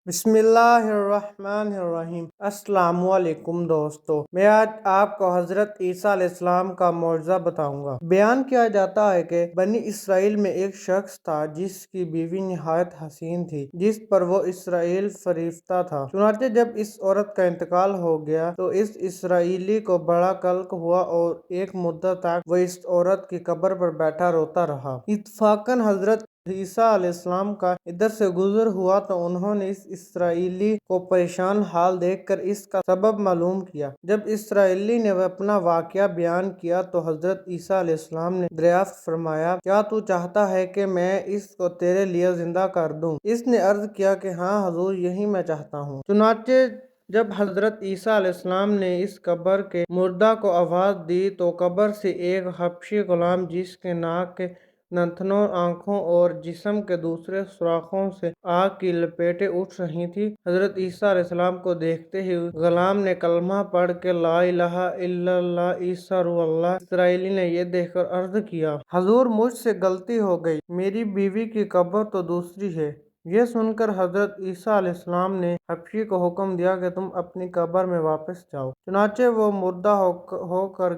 بسم اللہ الرحمن الرحیم۔ السلام علیکم دوستو، میں آج آپ کو حضرت عیسیٰ علیہ السلام کا معجزہ بتاؤں گا۔ بیان کیا جاتا ہے کہ بنی اسرائیل میں ایک شخص تھا جس کی بیوی نہایت حسین تھی، جس پر وہ اسرائیل فریفتہ تھا۔ چنانچہ جب اس عورت کا انتقال ہو گیا تو اس اسرائیلی کو بڑا قلق ہوا اور ایک مدت تک وہ اس عورت کی قبر پر بیٹھا روتا رہا۔ اتفاقاً حضرت عیسیٰ علیہ السلام کا ادھر سے گزر ہوا تو انہوں نے اس اسرائیلی کو پریشان حال دیکھ کر اس کا سبب معلوم کیا۔ جب اسرائیلی نے اپنا واقعہ بیان کیا تو حضرت عیسیٰ علیہ السلام نے دریافت فرمایا، کیا تو چاہتا ہے کہ میں اس کو تیرے لیے زندہ کر دوں؟ اس نے عرض کیا کہ ہاں حضور، یہی میں چاہتا ہوں۔ چنانچہ جب حضرت عیسیٰ علیہ السلام نے اس قبر کے مردہ کو آواز دی تو قبر سے ایک حبشی غلام، جس کے ناک کے نتنوں، آنکھوں اور جسم کے دوسرے سوراخوں سے آگ کی لپیٹیں اٹھ رہی تھیں، حضرت عیسیٰ علیہ السلام کو دیکھتے ہی غلام نے کلمہ پڑھ کے لا الہ الا اللہ عیسیٰ روح اللہ۔ اسرائیلی نے یہ دیکھ کر عرض کیا، حضور مجھ سے غلطی ہو گئی، میری بیوی کی قبر تو دوسری ہے۔ یہ سن کر حضرت عیسیٰ علیہ السلام نے حبشی کو حکم دیا کہ تم اپنی قبر میں واپس جاؤ۔ چنانچہ وہ مردہ ہو کر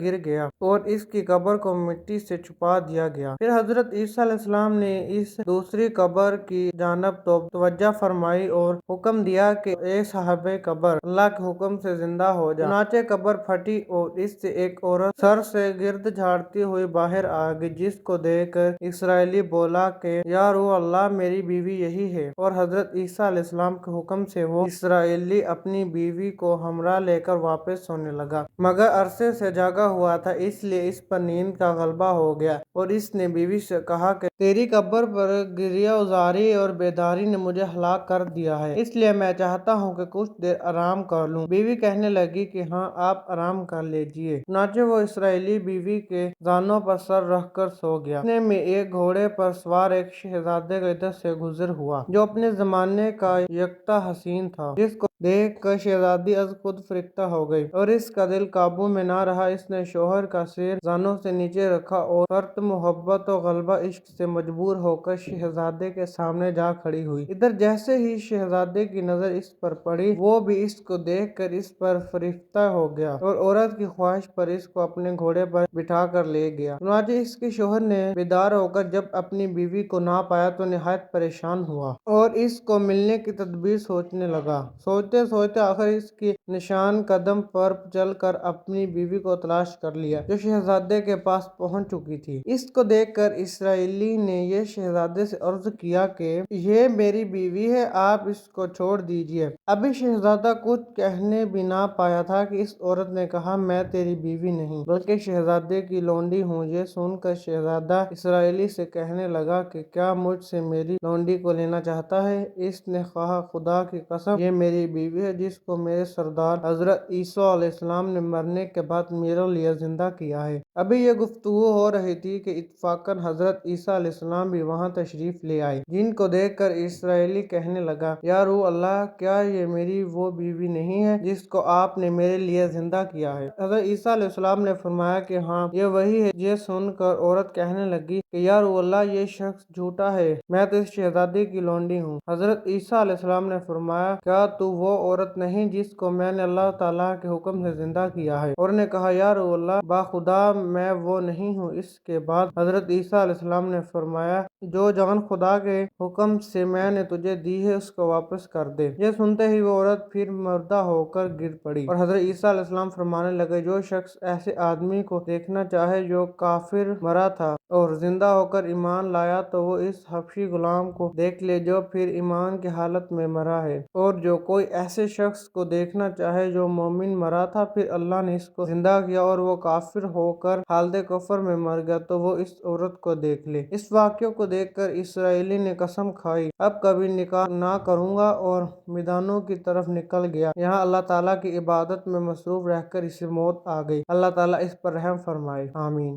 گر گیا اور اس کی قبر کو مٹی سے چھپا دیا گیا۔ پھر حضرت عیسیٰ علیہ السلام نے اس دوسری قبر کی جانب توجہ فرمائی اور حکم دیا کہ اے صاحب قبر، اللہ کے حکم سے زندہ ہو جا۔ چنانچہ قبر پھٹی اور اس سے ایک عورت سر سے گرد جھاڑتی ہوئی باہر آ گئی، جس کو دیکھ کر اسرائیلی بولا کہ یا روح اللہ، میری بیوی یہی ہے۔ اور حضرت عیسیٰ علیہ السلام کے حکم سے وہ اسرائیلی اپنی بیوی کو ہمراہ لے کر واپس سونے لگا، مگر عرصے سے جاگا ہوا تھا، اس لیے اس پر نیند کا غلبہ ہو گیا اور اس نے بیوی سے کہا کہ تیری قبر پر گریہ زاری اور بیداری نے مجھے ہلاک کر دیا ہے، اس لیے میں چاہتا ہوں کہ کچھ دیر آرام کر لوں۔ بیوی کہنے لگی کہ ہاں، آپ آرام کر لیجئے۔ چنانچہ وہ اسرائیلی بیوی کے زانوں پر سر رکھ کر سو گیا۔ اتنے میں ایک گھوڑے پر سوار ایک شہزادے کا ادھر سے گزر ہوا، جو اپنے زمانے کا یکتا حسین تھا، جس کو دیکھ کر شہزادی از خود فرکتہ ہو گئی اور اس کا دل قابو میں نہ رہا۔ اس نے شوہر کا سر زانوں سے نیچے رکھا اور فرط محبت و غلبہ عشق سے مجبور ہو کر شہزادے کے سامنے جا کھڑی ہوئی۔ ادھر جیسے ہی شہزادے کی نظر اس پر پڑی، وہ بھی اس کو دیکھ کر اس پر فریفتہ ہو گیا اور عورت کی خواہش پر اس کو اپنے گھوڑے پر بٹھا کر لے گیا۔ چنانچہ اس کے شوہر نے بیدار ہو کر جب اپنی بیوی کو نہ پایا تو نہایت پریشان ہوا اور اس کو ملنے کی تدبیر سوچنے لگا۔ سوچتے سوچتے آخر اس کی نشان قدم پر چل کر اپنی بیوی کو تلاش کر لیا، جو شہزادے کے پاس پہنچ چکی تھی۔ اس کو دیکھ کر اسرائیلی نے یہ شہزادے سے عرض کیا کہ یہ میری بیوی ہے، آپ اس کو چھوڑ دیجئے۔ ابھی شہزادہ کچھ کہنے بھی نہ پایا تھا کہ اس عورت نے کہا، میں تیری بیوی نہیں بلکہ شہزادے کی لونڈی ہوں۔ یہ سن کر شہزادہ اسرائیلی سے کہنے لگا کہ کیا مجھ سے میری لونڈی کو لینا چاہتا ہے؟ اس نے کہا، خدا کی قسم، یہ میری بیوی ہے جس کو میرے سردار حضرت عیسیٰ علیہ السلام نے مرنے کے بعد میرے لیے زندہ کیا ہے۔ ابھی یہ گفتگو ہو رہی تھی کہ اتفاقاً حضرت عیسیٰ علیہ السلام بھی وہاں تشریف لے آئے، جن کو دیکھ کر اسرائیلی کہنے لگا، یا روح اللہ، کیا یہ میری وہ بیوی نہیں ہے جس کو آپ نے میرے لیے زندہ کیا ہے؟ حضرت عیسیٰ علیہ السلام نے فرمایا کہ ہاں، یہ وہی ہے۔ یہ سن کر عورت کہنے لگی کہ یا روح اللہ، یہ شخص جھوٹا ہے، میں تو اس شہزادے کی لونڈی ہوں۔ حضرت عیسیٰ علیہ السلام نے فرمایا، کیا تو وہ عورت نہیں جس کو میں نے اللہ تعالیٰ کے حکم سے زندہ کیا ہے؟ اور نے کہا، یا روح اللہ، باخدا میں وہ نہیں ہوں۔ اس کے بعد حضرت عیسیٰ علیہ السلام نے فرمایا، جو جان خدا کے حکم سے میں نے تجھے دی ہے اس کو واپس کر دے۔ یہ سنتے ہی وہ عورت پھر مردہ ہو کر گر پڑی اور حضرت عیسیٰ علیہ السلام فرمانے لگے، جو شخص ایسے آدمی کو دیکھنا چاہے جو کافر مرا تھا اور زندہ ہو کر ایمان لایا تو وہ اس حبشی غلام کو دیکھ لے جو پھر ایمان کی حالت میں مرا ہے، اور جو کوئی ایسے شخص کو دیکھنا چاہے جو مومن مرا تھا، پھر اللہ نے اس کو زندہ کیا اور وہ کافر ہو کر حالت کفر میں مر گیا، تو وہ اس عورت کو دیکھ لے۔ اس واقعے کو دیکھ کر اسرائیلی نے قسم کھائی، اب کبھی نکاح نہ کروں گا، اور میدانوں کی طرف نکل گیا۔ یہاں اللہ تعالیٰ کی عبادت میں مصروف رہ کر اسے موت آ گئی۔ اللہ تعالیٰ اس پر رحم فرمائے، آمین۔